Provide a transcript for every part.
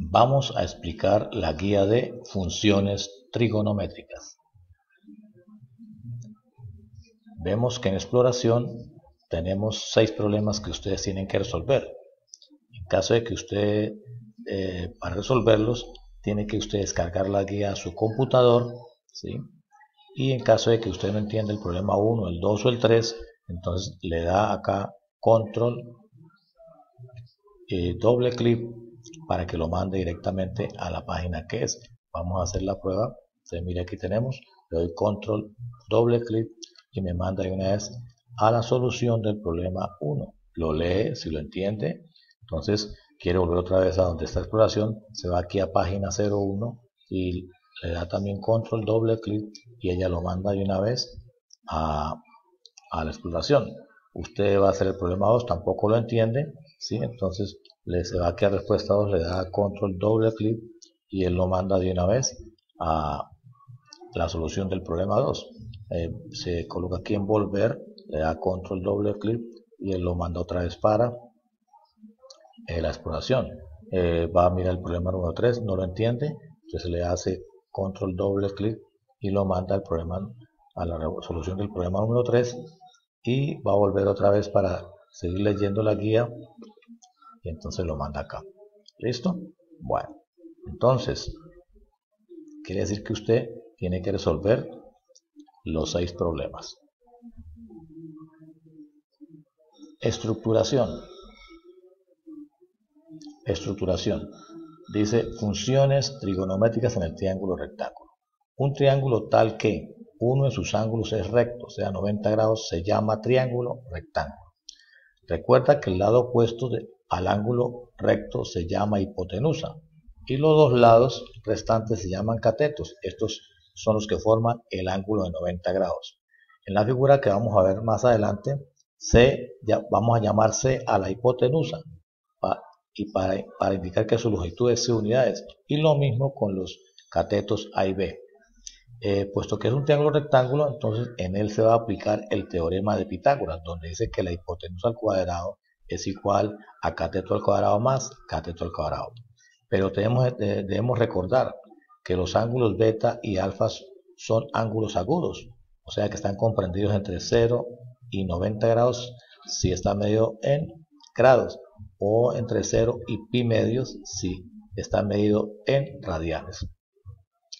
Vamos a explicar la guía de funciones trigonométricas. Vemos que en exploración tenemos 6 problemas que ustedes tienen que resolver. En caso de que usted, para resolverlos, tiene que usted descargar la guía a su computador, ¿sí? Y en caso de que usted no entienda el problema 1, el 2 o el 3, entonces le da acá control, doble clic para que lo mande directamente a la página que es. Vamos a hacer la prueba. Entonces mire, aquí tenemos, le doy control, doble clic y me manda de una vez a la solución del problema 1. Lo lee, si lo entiende. Entonces quiere volver otra vez a donde está exploración, se va aquí a página 01 y le da también control, doble clic y ella lo manda de una vez a la exploración. Usted va a hacer el problema 2, tampoco lo entiende, ¿sí? Entonces se va aquí a respuesta 2, le da control, doble clic y él lo manda de una vez a la solución del problema 2. Se coloca aquí en volver, le da control, doble clic y él lo manda otra vez para la exploración. Va a mirar el problema número 3, no lo entiende, entonces le hace control, doble clic y lo manda al problema, a la solución del problema número 3 y va a volver otra vez para seguir leyendo la guía y entonces lo manda acá. ¿Listo? Bueno, entonces quiere decir que usted tiene que resolver los 6 problemas. Estructuración. Dice funciones trigonométricas en el triángulo rectángulo. Un triángulo tal que uno de sus ángulos es recto, o sea 90 grados, se llama triángulo rectángulo. Recuerda que el lado opuesto al ángulo recto se llama hipotenusa y los dos lados restantes se llaman catetos. Estos son los que forman el ángulo de 90 grados. En la figura que vamos a ver más adelante, vamos a llamar C a la hipotenusa para indicar que su longitud es C unidades, y lo mismo con los catetos A y B. Puesto que es un triángulo rectángulo, entonces en él se va a aplicar el teorema de Pitágoras, donde dice que la hipotenusa al cuadrado es igual a cateto al cuadrado más cateto al cuadrado. Pero debemos recordar que los ángulos beta y alfa son ángulos agudos, o sea que están comprendidos entre 0 y 90 grados si está medido en grados, o entre 0 y pi medios si está medido en radianes.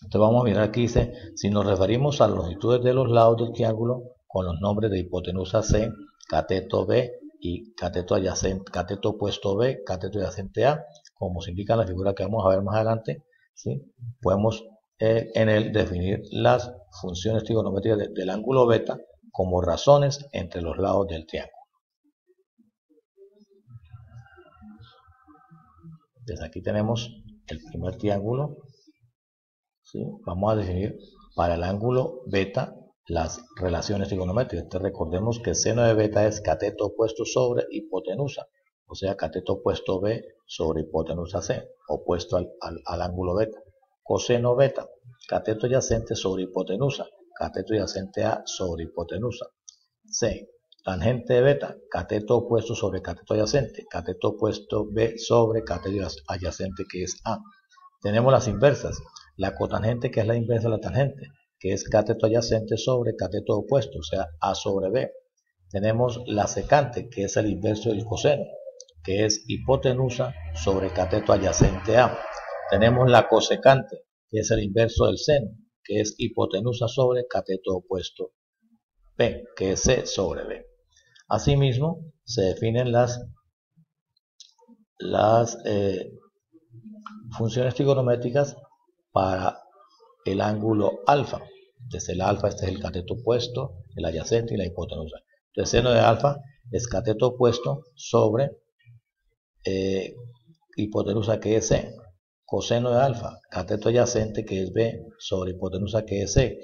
Entonces vamos a mirar aquí, dice, si nos referimos a las longitudes de los lados del triángulo con los nombres de hipotenusa C, cateto B y cateto adyacente, cateto opuesto B, cateto adyacente A, como se indica en la figura que vamos a ver más adelante, ¿sí? Podemos en él definir las funciones trigonométricas del ángulo beta como razones entre los lados del triángulo. Desde aquí tenemos el primer triángulo. ¿Sí? Vamos a definir para el ángulo beta las relaciones trigonométricas. Entonces recordemos que seno de beta es cateto opuesto sobre hipotenusa, o sea cateto opuesto B sobre hipotenusa C, opuesto al ángulo beta. Coseno beta, cateto adyacente sobre hipotenusa, cateto adyacente A sobre hipotenusa. C, tangente de beta, cateto opuesto sobre cateto adyacente, cateto opuesto B sobre cateto adyacente que es A. Tenemos las inversas, la cotangente que es la inversa de la tangente, que es cateto adyacente sobre cateto opuesto, o sea A sobre B. Tenemos la secante, que es el inverso del coseno, que es hipotenusa sobre cateto adyacente A. Tenemos la cosecante, que es el inverso del seno, que es hipotenusa sobre cateto opuesto B, que es C sobre B. Asimismo, se definen las funciones trigonométricas para el ángulo alfa. Desde el alfa, este es el cateto opuesto, el adyacente y la hipotenusa. Entonces, seno de alfa es cateto opuesto sobre hipotenusa que es C. Coseno de alfa, cateto adyacente que es B sobre hipotenusa que es C.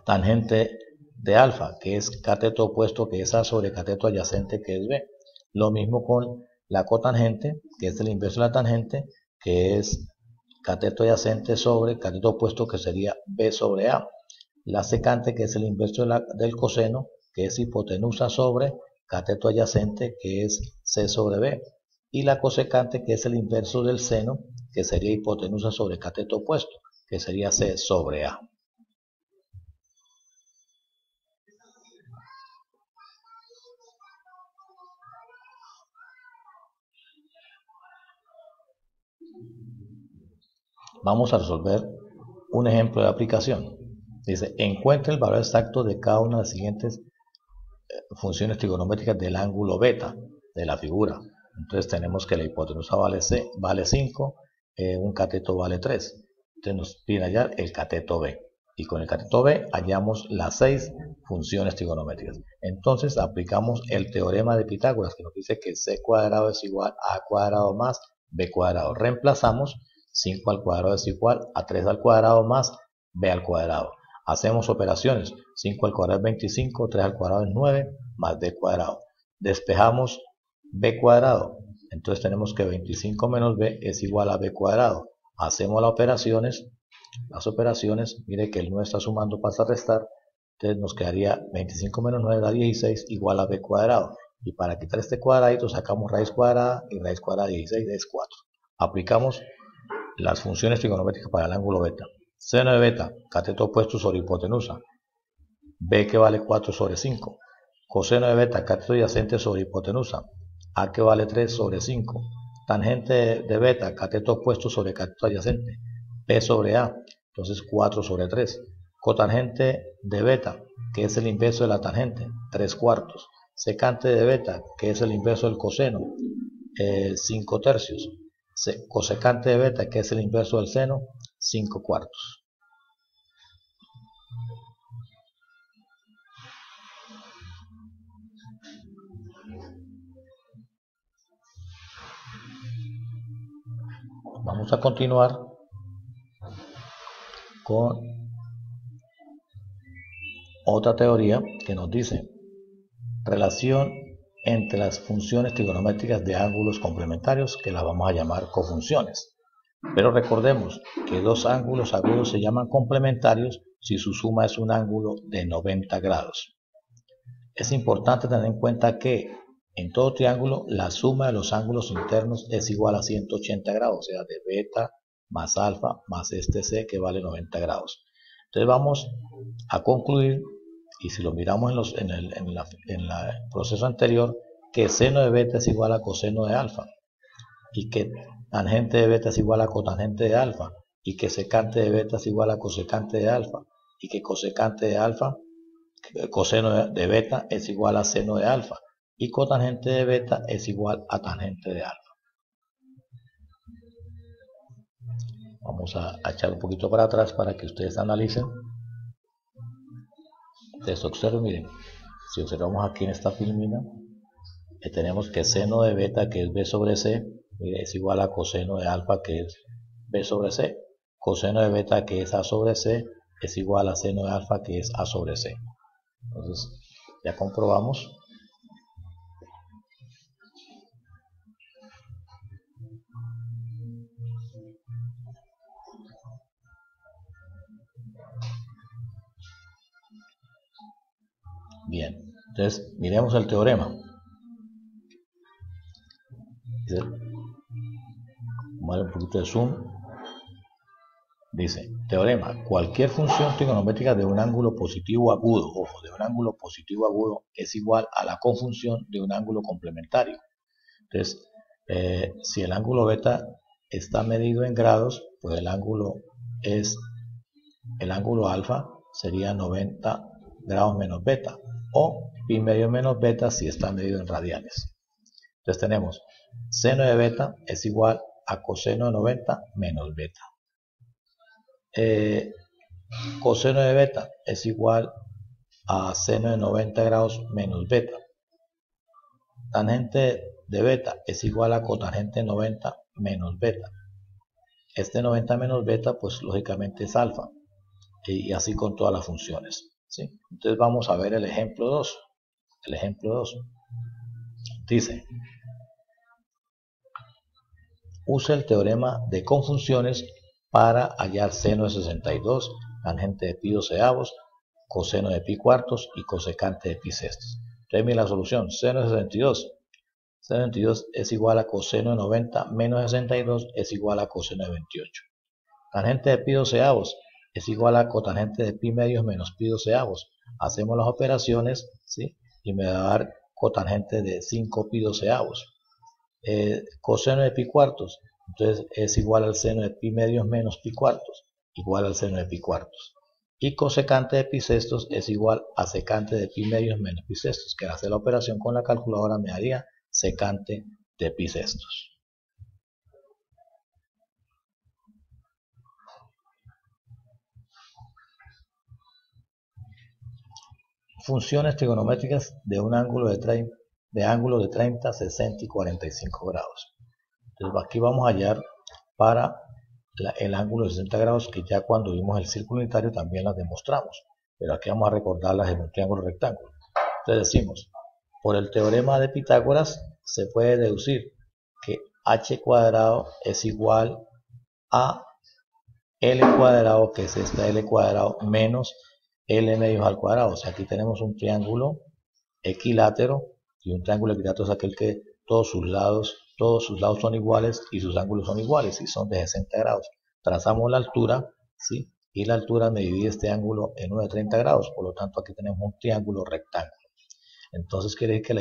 Tangente de alfa, que es cateto opuesto que es A sobre cateto adyacente que es B. Lo mismo con la cotangente, que es el inverso de la tangente, que es cateto adyacente sobre cateto opuesto que sería B sobre A. La secante, que es el inverso del coseno, que es hipotenusa sobre cateto adyacente que es C sobre B. y la cosecante, que es el inverso del seno, que sería hipotenusa sobre cateto opuesto, que sería C sobre A. Vamos a resolver un ejemplo de aplicación. Dice, encuentra el valor exacto de cada una de las siguientes funciones trigonométricas del ángulo beta de la figura. Entonces tenemos que la hipotenusa vale 5, un cateto vale 3. Entonces nos pide hallar el cateto B. Y con el cateto B hallamos las 6 funciones trigonométricas. Entonces aplicamos el teorema de Pitágoras, que nos dice que c cuadrado es igual a cuadrado más b cuadrado. Reemplazamos 5 al cuadrado es igual a 3 al cuadrado más b al cuadrado. Hacemos operaciones. 5 al cuadrado es 25, 3 al cuadrado es 9, más b cuadrado. Despejamos b cuadrado. Entonces tenemos que 25 menos b es igual a b cuadrado. Hacemos las operaciones. Mire que el 9 está sumando, pasa a restar. Entonces nos quedaría 25 menos 9 da 16 igual a b cuadrado. Y para quitar este cuadradito sacamos raíz cuadrada, y raíz cuadrada de 16 es 4. Aplicamos las funciones trigonométricas para el ángulo beta. Seno de beta, cateto opuesto sobre hipotenusa. B que vale 4 sobre 5. Coseno de beta, cateto adyacente sobre hipotenusa. A que vale 3 sobre 5. Tangente de beta, cateto opuesto sobre cateto adyacente. P sobre A, entonces 4 sobre 3. Cotangente de beta, que es el inverso de la tangente, 3 cuartos. Secante de beta, que es el inverso del coseno, 5 tercios. Cosecante de beta, que es el inverso del seno, 5 cuartos. Vamos a continuar con otra teoría que nos dice relación entre las funciones trigonométricas de ángulos complementarios, que las vamos a llamar cofunciones. Pero recordemos que dos ángulos agudos se llaman complementarios si su suma es un ángulo de 90 grados. Es importante tener en cuenta que en todo triángulo la suma de los ángulos internos es igual a 180 grados, o sea, de beta más alfa más este C que vale 90 grados. Entonces vamos a concluir, y si lo miramos en el proceso anterior, que seno de beta es igual a coseno de alfa, y que tangente de beta es igual a cotangente de alfa, y que secante de beta es igual a cosecante de alfa, y que cosecante de alfa, coseno de beta es igual a seno de alfa, y cotangente de beta es igual a tangente de alfa. Vamos a echar un poquito para atrás para que ustedes analicen. Entonces observen, miren, si observamos aquí en esta filmina, tenemos que seno de beta, que es b sobre c, mire, es igual a coseno de alfa, que es b sobre c. Coseno de beta, que es a sobre c, es igual a seno de alfa, que es a sobre c. Entonces ya comprobamos. Bien, entonces miremos el teorema. Vamos a darle un poquito de zoom. Dice, teorema, cualquier función trigonométrica de un ángulo positivo agudo, ojo, de un ángulo positivo agudo es igual a la conjunción de un ángulo complementario. Entonces, si el ángulo beta está medido en grados, pues el ángulo alfa sería 90 grados menos beta, o pi medio menos beta si está medido en radianes. Entonces tenemos seno de beta es igual a coseno de 90 menos beta. Coseno de beta es igual a seno de 90 grados menos beta. Tangente de beta es igual a cotangente de 90 menos beta. Este 90 menos beta pues lógicamente es alfa, y así con todas las funciones, ¿sí? Entonces vamos a ver el ejemplo 2. El ejemplo 2 dice, usa el teorema de conjunciones para hallar seno de 62, tangente de pi doceavos, coseno de pi cuartos y cosecante de pi sextos. Entonces mira la solución, seno de 62. Seno de 22 es igual a coseno de 90 menos 62 es igual a coseno de 28. Tangente de pi doceavos es igual a cotangente de pi medios menos pi doceavos. Hacemos las operacionos, ¿sí? Y me va a dar cotangente de 5 pi doceavos. Coseno de pi cuartos, entonces es igual al seno de pi medios menos pi cuartos, igual al seno de pi cuartos. Y cosecante de pi sextos es igual a secante de pi medios menos pi sextos, que al hacer la operación con la calculadora me daría secante de pi sextos. Funciones trigonométricas de un ángulo de 30, 60 y 45 grados. Entonces aquí vamos a hallar para el ángulo de 60 grados, que ya cuando vimos el círculo unitario también las demostramos, pero aquí vamos a recordarlas en un triángulo rectángulo. Entonces decimos, por el teorema de Pitágoras se puede deducir que h cuadrado es igual a L cuadrado, que es esta L cuadrado, menos L medios al cuadrado. O sea, aquí tenemos un triángulo equilátero, y un triángulo equilátero es aquel que todos sus lados son iguales y sus ángulos son iguales y son de 60 grados. Trazamos la altura, ¿sí? Y la altura me divide este ángulo en uno de 30 grados, por lo tanto aquí tenemos un triángulo rectángulo. Entonces quiere decir que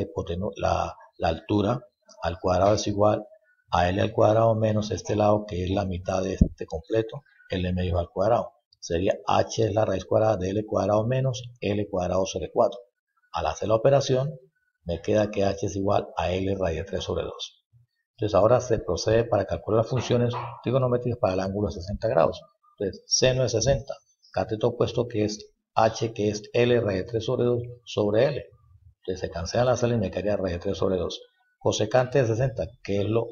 la altura al cuadrado es igual a L al cuadrado menos este lado, que es la mitad de este completo, L medios al cuadrado. Sería h es la raíz cuadrada de L cuadrado menos L cuadrado sobre 4. Al hacer la operación me queda que h es igual a L raíz de 3 sobre 2. Entonces ahora se procede para calcular las funciones trigonométricas para el ángulo de 60 grados. Entonces seno de 60, cateto opuesto que es h, que es L raíz de 3 sobre 2 sobre L. Entonces se cancelan las L y me quedaría raíz de 3 sobre 2. Cosecante de 60, que es lo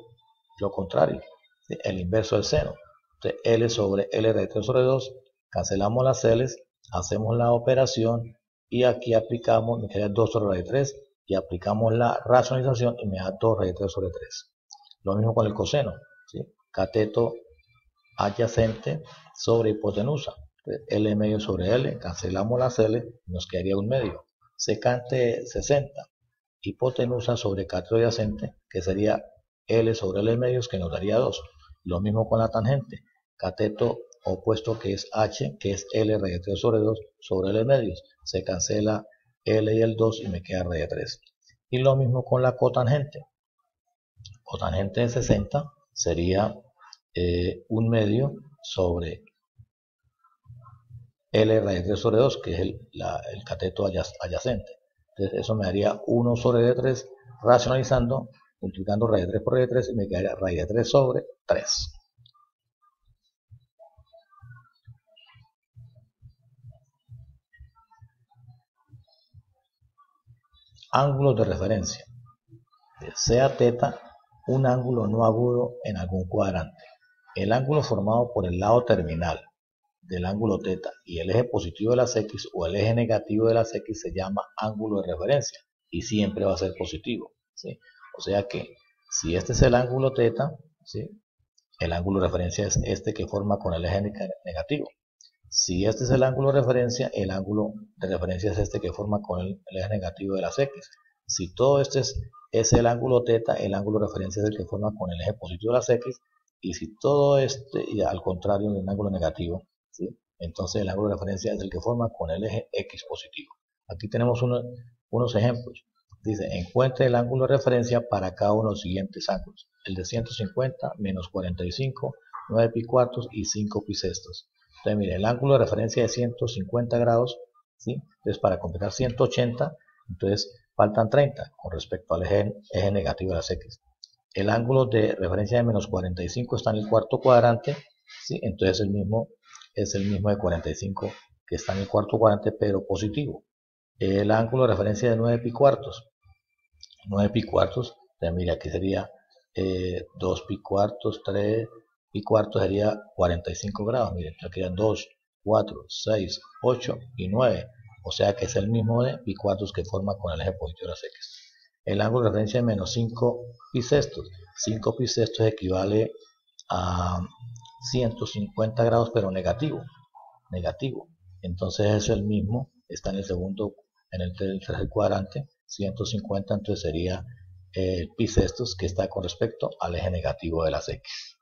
contrario, ¿sí? El inverso del seno. Entonces L sobre L raíz de 3 sobre 2, cancelamos las L, hacemos la operación y aquí aplicamos, me queda 2 sobre raíz de 3 y aplicamos la racionalización y me da 2 raíz de 3 sobre 3. Lo mismo con el coseno, ¿sí? Cateto adyacente sobre hipotenusa. Entonces, L medio sobre L, cancelamos las L y nos quedaría un medio. Secante 60, hipotenusa sobre cateto adyacente, que sería L sobre L medios, que nos daría 2. Lo mismo con la tangente, cateto opuesto que es H, que es L raíz de 3 sobre 2 sobre L medios. Se cancela L y el 2 y me queda raíz de 3. Y lo mismo con la cotangente. Cotangente de 60 sería un medio sobre L raíz de 3 sobre 2, que es el cateto adyacente. Entonces eso me daría 1 sobre de 3, racionalizando, multiplicando raíz de 3 por raíz de 3 y me quedaría raíz de 3 sobre 3. Ángulos de referencia. Sea θ un ángulo no agudo en algún cuadrante. El ángulo formado por el lado terminal del ángulo θ y el eje positivo de las x o el eje negativo de las x se llama ángulo de referencia y siempre va a ser positivo, ¿sí? O sea que si este es el ángulo θ, ¿sí? El ángulo de referencia es este que forma con el eje negativo. Si este es el ángulo de referencia, el ángulo de referencia es este que forma con el eje negativo de las x. Si todo este es el ángulo θ, el ángulo de referencia es el que forma con el eje positivo de las x. Y si todo este, y al contrario del ángulo negativo, ¿sí? Entonces el ángulo de referencia es el que forma con el eje x positivo. Aquí tenemos unos ejemplos. Dice, encuentre el ángulo de referencia para cada uno de los siguientes ángulos. El de 150, menos 45, 9 pi cuartos y 5 pi sextos. Entonces, mire, el ángulo de referencia es 150 grados, ¿sí? Entonces, para completar 180, entonces faltan 30 con respecto al eje negativo de las x. El ángulo de referencia de menos 45 está en el cuarto cuadrante, ¿sí? Entonces es el mismo de 45 que está en el cuarto cuadrante, pero positivo. El ángulo de referencia de 9 pi cuartos. 9 pi cuartos, entonces, mire, aquí sería 2 pi cuartos, 3 pi cuartos sería 45 grados. Miren, aquí quedan 2, 4, 6, 8 y 9. O sea que es el mismo de pi cuartos que forma con el eje positivo de las x. El ángulo de referencia de menos 5 pi sextos. 5 pi sextos equivale a 150 grados, pero negativo. Entonces es el mismo, está en el segundo, en el tercer cuadrante, 150, entonces sería pi sextos que está con respecto al eje negativo de las x.